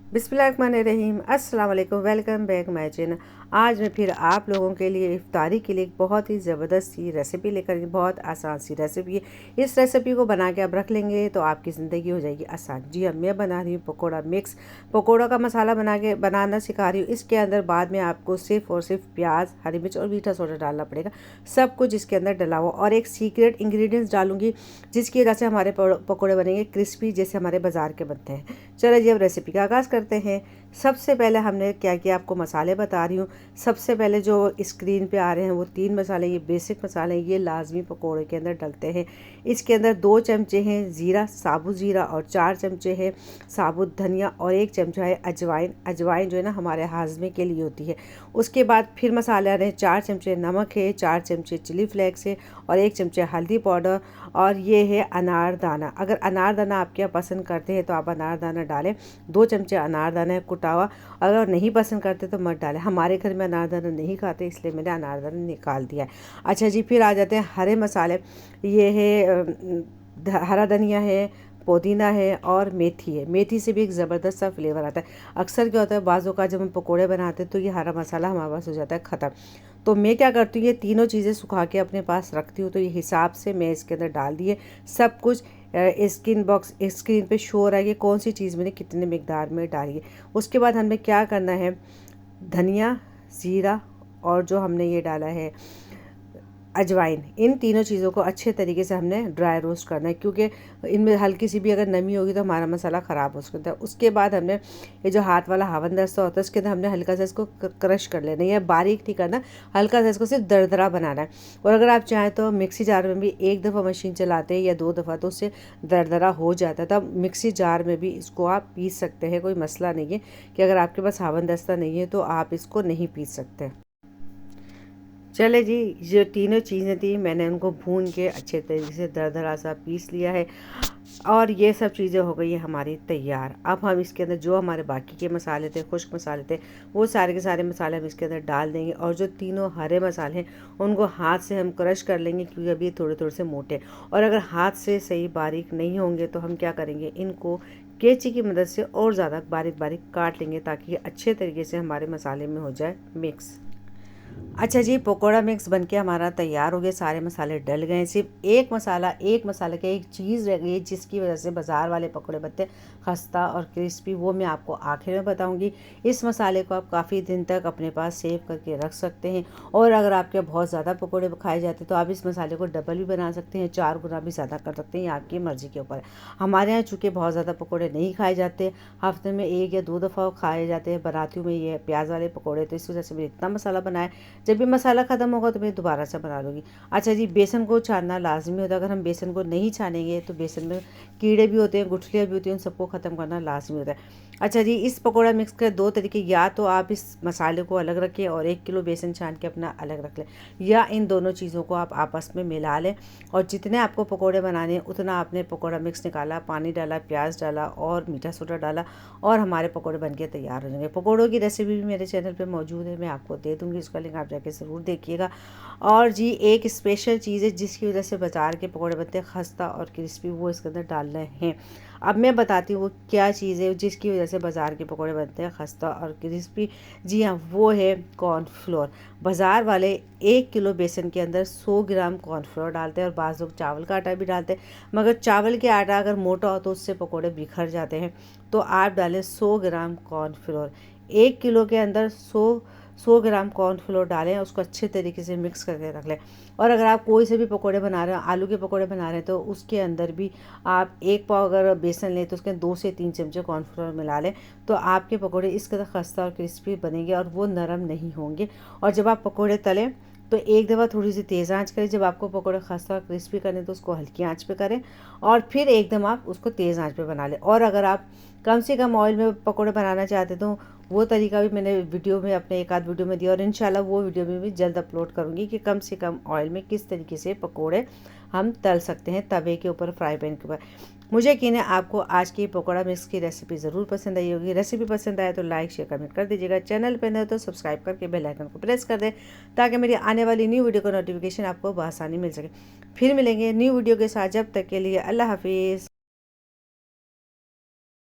बिस्मिल्लाहिर्रहमानिर्रहीम। अस्सलाम वालेकुम, वेलकम बैक माय चैनल। आज मैं फिर आप लोगों के लिए इफ्तारी के लिए एक बहुत ही ज़बरदस्त सी रेसिपी लेकर आई। बहुत आसान सी रेसिपी है। इस रेसिपी को बना के आप रख लेंगे तो आपकी ज़िंदगी हो जाएगी आसान। जी हाँ, मैं बना रही हूँ पकौड़ा मिक्स। पकौड़ा का मसाला बनाना सिखा रही हूँ। इसके अंदर बाद में आपको सिर्फ़ और सिर्फ प्याज, हरी मिर्च और मीठा सोडा डालना पड़ेगा। सब कुछ इसके अंदर डला हुआ और एक सीक्रेट इंग्रेडिएंट्स डालूंगी जिसकी वजह से हमारे पकौड़े बनेंगे क्रिस्पी, जैसे हमारे बाज़ार के बनते हैं। चलो जी, अब रेसिपी का आगाज़ करते हैं। सबसे पहले हमने क्या किया, आपको मसाले बता रही हूँ। सबसे पहले जो स्क्रीन पे आ रहे हैं वो 3 मसाले, ये बेसिक मसाले हैं, ये लाजमी पकौड़े के अंदर डलते हैं। इसके अंदर 2 चमचे हैं ज़ीरा, साबुत ज़ीरा, और 4 चमचे हैं साबुत धनिया, और 1 चमचा है अजवाइन। अजवाइन जो है ना हमारे हाजमे के लिए होती है। उसके बाद फिर मसाले आ रहे हैं, 4 चमचे नमक है, 4 चमचे चिली फ्लेक्स है, और 1 चमचे हल्दी पाउडर, और ये है अनारदाना। अगर अनारदाना आपके यहाँ पसंद करते हैं तो आप अनारदाना डालें। 2 चमचे अनारदाना है कुटा हुआ। अगर नहीं पसंद करते तो मत डालें। हमारे घर में अनारदाना नहीं खाते, इसलिए मैंने अनारदाना निकाल दिया है। अच्छा जी, फिर आ जाते हैं हरे मसाले। ये है हरा धनिया है, पुदीना है, और मेथी है। मेथी से भी एक ज़बरदस्त सा फ्लेवर आता है। अक्सर क्या होता है, बाज़ों का जब हम पकोड़े बनाते हैं तो ये हरा मसाला हमारे पास हो जाता है ख़त्म। तो मैं क्या करती हूँ, ये तीनों चीज़ें सुखा के अपने पास रखती हूँ। तो ये हिसाब से मैं इसके अंदर डाल दिए सब कुछ। स्क्रीन पे शो हो रहा है कि कौन सी चीज़ मैंने कितने मिकदार में डाली है। उसके बाद हमें क्या करना है, धनिया, ज़ीरा, और जो हमने ये डाला है अजवाइन, इन तीनों चीज़ों को अच्छे तरीके से हमने ड्राई रोस्ट करना है, क्योंकि इनमें हल्की सी भी अगर नमी होगी तो हमारा मसाला ख़राब हो सकता है। उसके बाद हमने ये जो हाथ वाला हावन दस्ता होता है उसके अंदर हमने हल्का सा इसको क्रश कर लेना है। या बारीक नहीं करना, हल्का सा इसको सिर्फ दरदरा बनाना है। और अगर आप चाहें तो मिक्सी जार में भी एक दफ़ा मशीन चलाते हैं या 2 दफ़ा तो उससे दरदरा हो जाता है। तब मिक्सी जार में भी इसको आप पीस सकते हैं, कोई मसला नहीं है कि अगर आपके पास हावन दस्ता नहीं है तो आप इसको नहीं पीस सकते। चले जी, जो तीनों चीज़ें थी मैंने उनको भून के अच्छे तरीके से दरदरा सा पीस लिया है, और ये सब चीज़ें हो गई है हमारी तैयार। अब हम इसके अंदर जो हमारे बाकी के मसाले थे, खुश्क मसाले थे, वो सारे के सारे मसाले हम इसके अंदर डाल देंगे। और जो तीनों हरे मसाले हैं उनको हाथ से हम क्रश कर लेंगे, क्योंकि अभी थोड़े थोड़े से मोटे। और अगर हाथ से सही बारीक नहीं होंगे तो हम क्या करेंगे, इनको कैंची की मदद से और ज़्यादा बारीक बारीक काट लेंगे, ताकि ये अच्छे तरीके से हमारे मसाले में हो जाए मिक्स। अच्छा जी, पकोड़ा मिक्स बनके हमारा तैयार हो गया। सारे मसाले डल गए। सिर्फ एक मसाले का एक चीज़ रह गई है जिसकी वजह से बाज़ार वाले पकोड़े बनते खस्ता और क्रिस्पी, वो मैं आपको आखिर में बताऊंगी। इस मसाले को आप काफ़ी दिन तक अपने पास सेव करके रख सकते हैं। और अगर आपके बहुत ज़्यादा पकोड़े खाए जाते हैं तो आप इस मसाले को डबल भी बना सकते हैं, 4 गुना भी ज़्यादा कर सकते हैं, ये आपकी मर्ज़ी के ऊपर है। हमारे यहाँ चूँकि बहुत ज़्यादा पकोड़े नहीं खाए जाते, हफ्ते में 1 या 2 दफ़ा खाए जाते हैं। बनाती हूँ मैं ये प्याज वाले पकोड़े, तो इस वजह से मैंने इतना मसाला बनाया। जब भी मसाला ख़त्म होगा तो मैं दोबारा से बना लूँगी। अच्छा जी, बेसन को छानना लाजमी होता है। अगर हम बेसन को नहीं छानेंगे तो बेसन में कीड़े भी होते हैं, गुठलियाँ भी होती हैं, उन सबको ख़त्म करना लाजमी होता है। अच्छा जी, इस पकौड़ा मिक्स के 2 तरीके, या तो आप इस मसाले को अलग रखें और 1 किलो बेसन छान के अपना अलग रख लें, या इन दोनों चीज़ों को आप आपस में मिला लें। और जितने आपको पकौड़े बनाने हैं उतना आपने पकौड़ा मिक्स निकाला, पानी डाला, प्याज डाला और मीठा सोडा डाला, और हमारे पकौड़े बनके तैयार हो जाएंगे। पकौड़ों की रेसिपी भी मेरे चैनल पे मौजूद है, मैं आपको दे दूँगी, उसका लिंक आप जाके ज़रूर देखिएगा। और जी, एक स्पेशल चीज़ है जिसकी वजह से बाज़ार के पकौड़े बनते हैं खस्ता और क्रिस्पी, वो इसके अंदर डालना है। अब मैं बताती हूँ वो क्या चीज़ है जिसकी वजह से बाज़ार के पकौड़े बनते हैं खस्ता और क्रिस्पी। जी हाँ, वो है कॉर्नफ्लोर। बाज़ार वाले 1 किलो बेसन के अंदर 100 ग्राम कॉर्नफ्लोर डालते हैं, और बाज़ लोग चावल का आटा भी डालते हैं, मगर चावल के आटा अगर मोटा हो तो उससे पकौड़े बिखर जाते हैं। तो आप डालें 100 ग्राम कॉर्नफ्लोर। 1 किलो के अंदर 100 ग्राम कॉर्नफ्लोर डालें, उसको अच्छे तरीके से मिक्स करके रख लें। और अगर आप कोई से भी पकोड़े बना रहे हैं, आलू के पकोड़े बना रहे हैं, तो उसके अंदर भी आप 1 पाव अगर बेसन लें तो उसके 2 से 3 चमचे कॉर्नफ्लोर मिला लें, तो आपके पकोड़े इस कदर खस्ता और क्रिस्पी बनेंगे और वो नरम नहीं होंगे। और जब आप पकोड़े तलें तो एक दफ़ा थोड़ी सी तेज़ आंच करें। जब आपको पकोड़े खस्ता और क्रिस्पी करने तो उसको हल्की आंच पे करें, और फिर एकदम आप उसको तेज़ आंच पे बना लें। और अगर आप कम से कम ऑयल में पकोड़े बनाना चाहते तो वो तरीका भी मैंने वीडियो में, अपने एक आध वीडियो में दिया, और इंशाल्लाह वो वीडियो में भी जल्द अपलोड करूँगी कि कम से कम ऑयल में किस तरीके से पकोड़े हम तल सकते हैं तवे के ऊपर, फ्राई पैन के ऊपर। मुझे यकीन है आपको आज की पकोड़ा मिक्स की रेसिपी ज़रूर पसंद आई होगी। रेसिपी पसंद आए तो लाइक शेयर कमेंट कर दीजिएगा। चैनल पर नए तो सब्सक्राइब करके बेल आइकन को प्रेस कर दें, ताकि मेरी आने वाली न्यू वीडियो का नोटिफिकेशन आपको बआसानी मिल सके। फिर मिलेंगे न्यू वीडियो के साथ, जब तक के लिए अल्लाह हाफिज़।